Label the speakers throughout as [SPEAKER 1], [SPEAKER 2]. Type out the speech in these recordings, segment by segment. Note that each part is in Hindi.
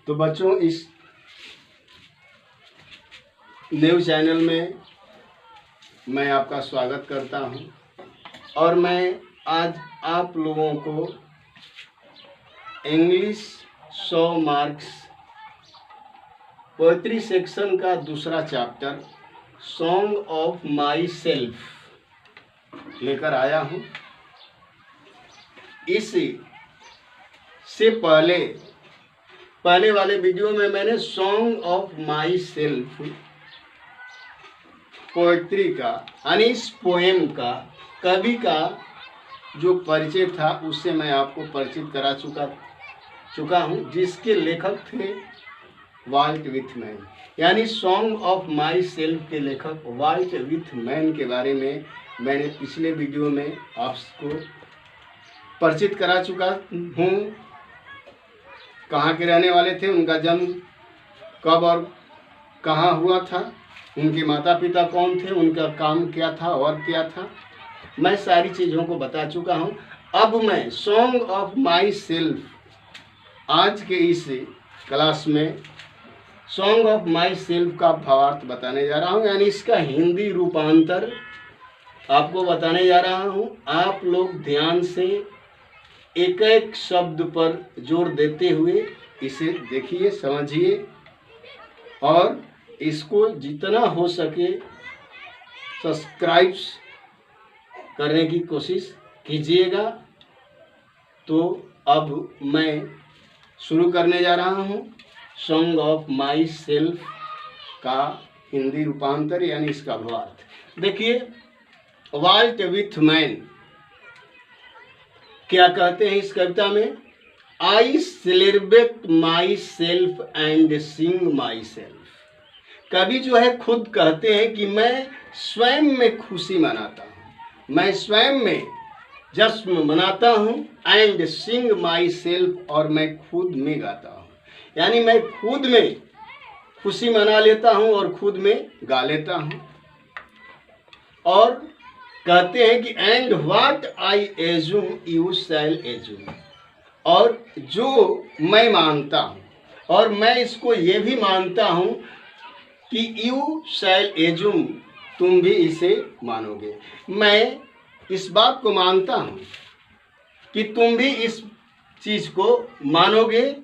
[SPEAKER 1] तो बच्चों, इस न्यूज़ चैनल में मैं आपका स्वागत करता हूं और मैं आज आप लोगों को इंग्लिश 100 मार्क्स पोएट्री सेक्शन का दूसरा chapter song of my self लेकर आया हूं। इससे पहले वाले वीडियो में मैंने song of my self poetry का यानी इस पोएम का, कवि का जो परिचय था उससे मैं आपको परिचित करा चुका हूँ, जिसके लेखक थे वाल्ट विथमैन। यानी सॉन्ग ऑफ माई सेल्फ के लेखक वाल्ट विथमैन के बारे में मैंने पिछले वीडियो में आपको परिचित करा चुका हूँ। कहाँ के रहने वाले थे, उनका जन्म कब और कहाँ हुआ था, उनके माता पिता कौन थे, उनका काम क्या था और क्या था, मैं सारी चीज़ों को बता चुका हूँ। अब मैं सॉन्ग ऑफ माई सेल्फ आज के इस क्लास में सॉन्ग ऑफ माई सेल्फ का भावार्थ बताने जा रहा हूँ, यानी इसका हिंदी रूपांतर आपको बताने जा रहा हूँ। आप लोग ध्यान से एक एक शब्द पर जोर देते हुए इसे देखिए, समझिए और इसको जितना हो सके सब्सक्राइब करने की कोशिश कीजिएगा। तो अब मैं शुरू करने जा रहा हूँ सॉन्ग ऑफ माई सेल्फ का हिंदी रूपांतर, यानी इसका भावार्थ। देखिए, वाल्ट विथमैन क्या कहते हैं इस कविता में, I celebrate my self and Singh my self. कवि जो है खुद कहते हैं कि मैं स्वयं में खुशी मनाता हूँ, मैं स्वयं में जश्न मनाता हूँ, एंड सिंग माई सेल्फ, और मैं खुद में गाता हूँ। यानी मैं खुद में खुशी मना लेता हूँ और खुद में गा लेता हूँ। और कहते हैं कि and what I assume you shall assume, और जो मैं मानता हूँ और मैं इसको ये भी मानता हूँ कि यू शैल एज्यूम, तुम भी इसे मानोगे। मैं इस बात को मानता हूँ कि तुम भी इस चीज़ को मानोगे,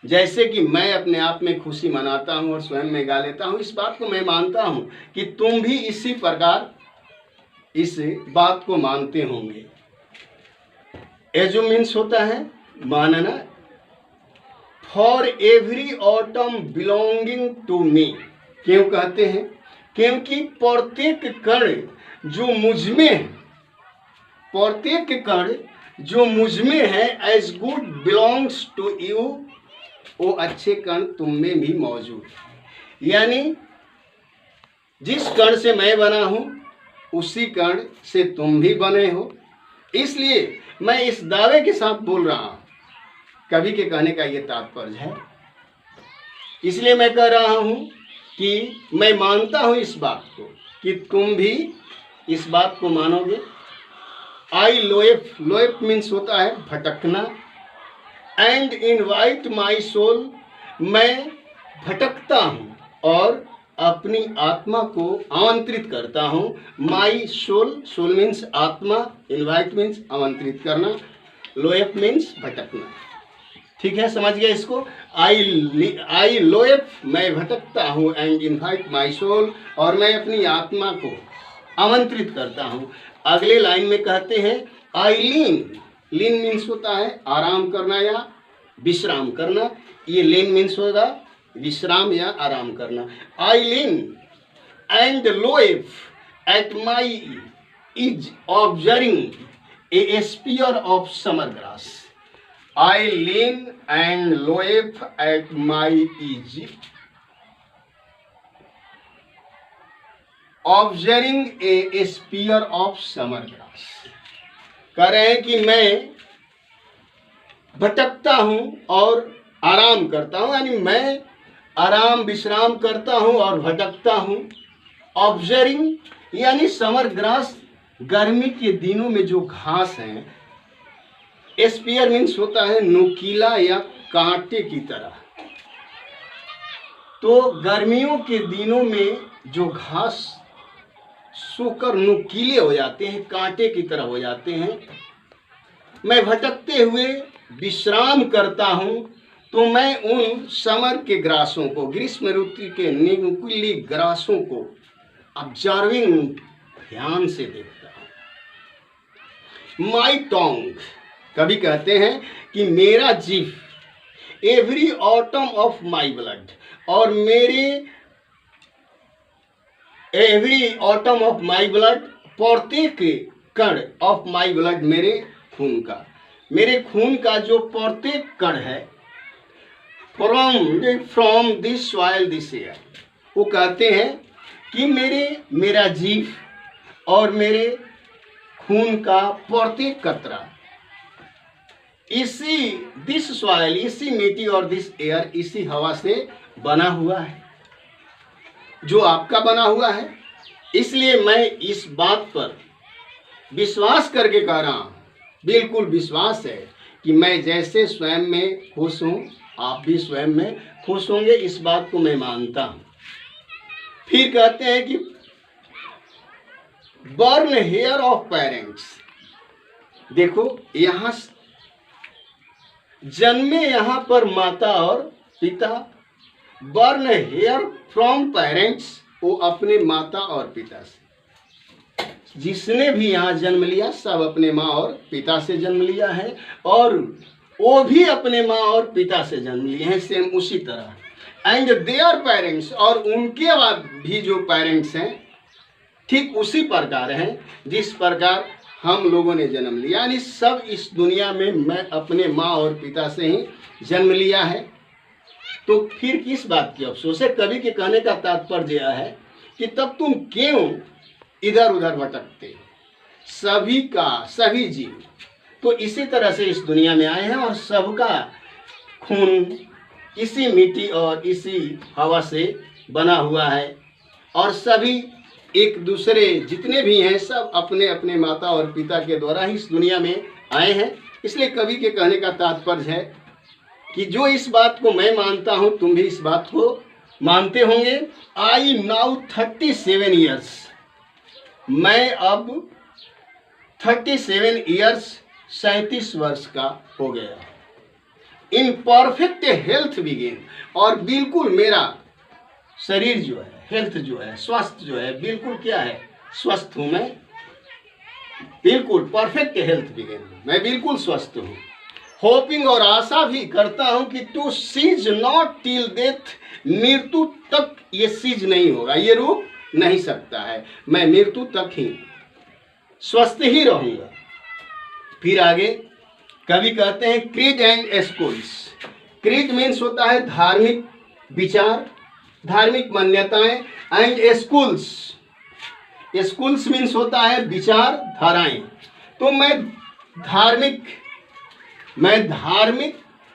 [SPEAKER 1] जैसे कि मैं अपने आप में खुशी मनाता हूँ और स्वयं में गा लेता हूँ। इस बात को मैं मानता हूँ कि तुम भी इसी प्रकार इस बात को मानते होंगे। एज्यूम मीन्स होता है मानना। For every atom belonging to me, क्यों कहते हैं, क्योंकि प्रत्येक कण जो मुझ में है, प्रत्येक कण जो मुझ में है, as good belongs to you, वो अच्छे कण तुम में भी मौजूद है। यानी जिस कण से मैं बना हूं उसी कण से तुम भी बने हो। इसलिए मैं इस दावे के साथ बोल रहा हूं, कवि के कहने का ये तात्पर्य है। इसलिए मैं कह रहा हूं कि मैं मानता हूं इस बात को कि तुम भी इस बात को मानोगे। आई लोएफ, लोएफ मीन्स होता है भटकना। एंड इनवाइट माई सोल, मैं भटकता हूँ और अपनी आत्मा को आमंत्रित करता हूँ। माई सोल, सोल मीन्स आत्मा, इनवाइट मीन्स आमंत्रित करना, लोएफ मीन्स भटकना। ठीक है, समझ गया इसको। आई लोएफ, मैं भटकता हूँ, एंड इनवाइट माई सोल, और मैं अपनी आत्मा को आमंत्रित करता हूँ। अगले लाइन में कहते हैं आई लीन, लीन मीन्स होता है आराम करना या विश्राम करना। ये लीन मीन्स होगा विश्राम या आराम करना। I lean and loaf at my ease observing a spear of summer grass. I lean and loaf at my ease observing a spear of summer grass. कह रहे हैं कि मैं भटकता हूं और आराम करता हूं, यानी मैं आराम विश्राम करता हूं और भटकता हूं। ऑब्जर्विंग यानी समर ग्रास, गर्मी के दिनों में जो घास है। स्पीयर मीन्स होता है नुकीला या कांटे की तरह। तो गर्मियों के दिनों में जो घास सूखकर नुकीले हो जाते हैं, कांटे की तरह हो जाते हैं, मैं भटकते हुए विश्राम करता हूँ, तो मैं उन समर के ग्रासों को, ग्रीष्म ऋतु के नुकीली ग्रासों को ऑब्जर्विंग, ध्यान से देखता हूँ। माई टोंग, कभी कहते हैं कि मेरा जीव, every autumn of my blood, और मेरे every autumn of my blood, प्रत्येक कण ऑफ माई ब्लड, मेरे खून का जो प्रत्येक कण है, from this soil this air, वो कहते हैं कि मेरा जीव और मेरे खून का प्रत्येक कतरा इसी दिस सॉइल, इसी मिट्टी और दिस एयर, इसी हवा से बना हुआ है, जो आपका बना हुआ है। इसलिए मैं इस बात पर विश्वास करके कह रहा हूँ, बिल्कुल विश्वास है कि मैं जैसे स्वयं में खुश हूँ, आप भी स्वयं में खुश होंगे, इस बात को मैं मानता हूँ। फिर कहते हैं कि बर्न हेयर ऑफ पेरेंट्स, देखो यहाँ जन्मे यहाँ पर माता और पिता, बर्न हेयर फ्रॉम पेरेंट्स, वो अपने माता और पिता से, जिसने भी यहाँ जन्म लिया सब अपने माँ और पिता से जन्म लिया है, और वो भी अपने माँ और पिता से जन्म लिए हैं, सेम उसी तरह। एंड देयर पेरेंट्स, और उनके बाद भी जो पेरेंट्स हैं ठीक उसी प्रकार हैं जिस प्रकार हम लोगों ने जन्म लिया, यानी सब इस दुनिया में मैं अपने माँ और पिता से ही जन्म लिया है। तो फिर किस बात की अफसोस है? कवि के कहने का तात्पर्य यह है कि तब तुम क्यों इधर उधर भटकते? सभी जीव तो इसी तरह से इस दुनिया में आए हैं, और सबका खून इसी मिट्टी और इसी हवा से बना हुआ है, और सभी एक दूसरे जितने भी हैं सब अपने अपने माता और पिता के द्वारा ही इस दुनिया में आए हैं। इसलिए कवि के कहने का तात्पर्य है कि जो इस बात को मैं मानता हूँ, तुम भी इस बात को मानते होंगे। आई नाउ 37 ईयर्स, मैं अब 37 ईयर्स 37 वर्ष का हो गया। इन परफेक्ट हेल्थ बिगिन, और बिल्कुल मेरा शरीर जो है, हेल्थ जो है, स्वस्थ जो है, बिल्कुल क्या है, स्वस्थ हूँ मैं, बिल्कुल परफेक्ट हेल्थ बिगिन, मैं बिल्कुल स्वस्थ हूँ। होपिंग, और आशा भी करता हूँ कि to cease not till death, मृत्यु तक ये सीज नहीं होगा, ये रुक नहीं सकता है, मैं मृत्यु तक ही स्वस्थ ही रहूँगा। फिर आगे कवि कहते हैं creed and schools. Creed means होता है धार्मिक विचार, धार्मिक मान्यताएं, एंड स्कूल्स, स्कूल्स मीन्स होता है विचार धाराएं। तो मैं धार्मिक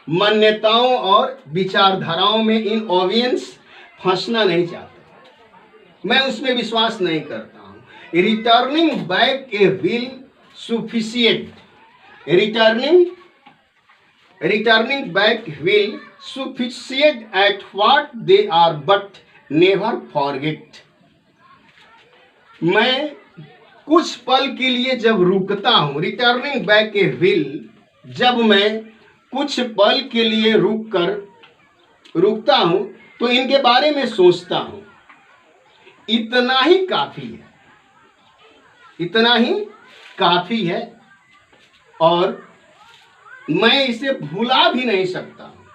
[SPEAKER 1] मान्यताओं और विचारधाराओं में, इन ओवियंस, फंसना नहीं चाहता, मैं उसमें विश्वास नहीं करता हूँ। Returning back a will sufficient, returning back will sufficient at what they are, but never forget। मैं कुछ पल के लिए जब रुकता हूँ, रिटर्निंग बैक ए विल, जब मैं कुछ पल के लिए रुकता हूँ तो इनके बारे में सोचता हूँ, इतना ही काफी है, और मैं इसे भुला भी नहीं सकता हूँ।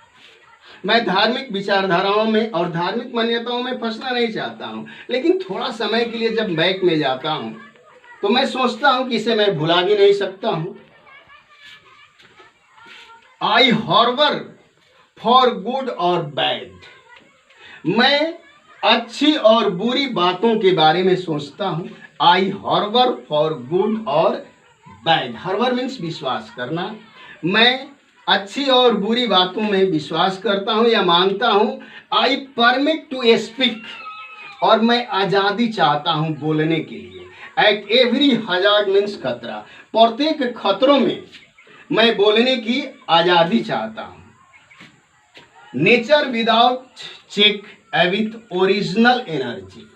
[SPEAKER 1] मैं धार्मिक विचारधाराओं में और धार्मिक मान्यताओं में फंसना नहीं चाहता हूँ, लेकिन थोड़ा समय के लिए जब बैक में जाता हूँ तो मैं सोचता हूँ कि इसे मैं भुला भी नहीं सकता हूँ। आई हॉर्बर फॉर गुड और बैड, मैं अच्छी और बुरी बातों के बारे में सोचता हूँ। आई हॉर्बर फॉर गुड और बैड, हॉर्बर मीन्स विश्वास करना, मैं अच्छी और बुरी बातों में विश्वास करता हूँ या मानता हूँ। आई परमिट टू स्पीक, और मैं आज़ादी चाहता हूँ बोलने के लिए। एट एवरी हजार्ड मीन्स खतरा, प्रत्येक खतरों में मैं बोलने की आज़ादी चाहता हूँ। Nature without check with original energy.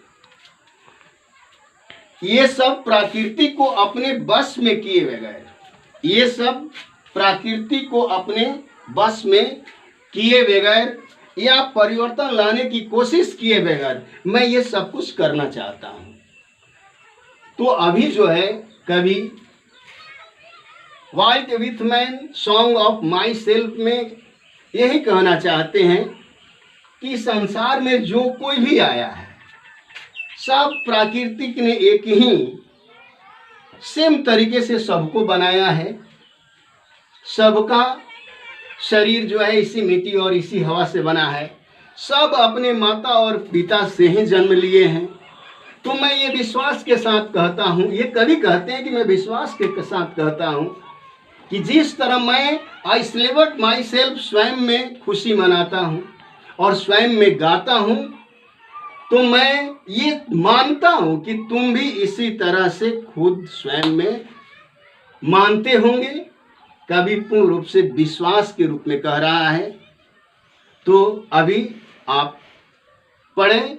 [SPEAKER 1] ये सब प्रकृति को अपने बस में किए बगैर, ये सब प्रकृति को अपने बस में किए बगैर या परिवर्तन लाने की कोशिश किए बगैर मैं ये सब कुछ करना चाहता हूँ। तो अभी जो है कवि Walt Whitman song of myself में यही कहना चाहते हैं कि संसार में जो कोई भी आया है सब प्राकृतिक ने एक ही सेम तरीके से सबको बनाया है। सबका शरीर जो है इसी मिट्टी और इसी हवा से बना है। सब अपने माता और पिता से ही जन्म लिए हैं। तो मैं ये विश्वास के साथ कहता हूँ, ये कवि कहते हैं कि मैं विश्वास के साथ कहता हूँ कि जिस तरह मैं आई सेलिब्रेट माई सेल्फ, स्वयं में खुशी मनाता हूँ और स्वयं में गाता हूँ, तो मैं ये मानता हूँ कि तुम भी इसी तरह से खुद स्वयं में मानते होंगे। कवि पूर्ण रूप से विश्वास के रूप में कह रहा है। तो अभी आप पढ़ें।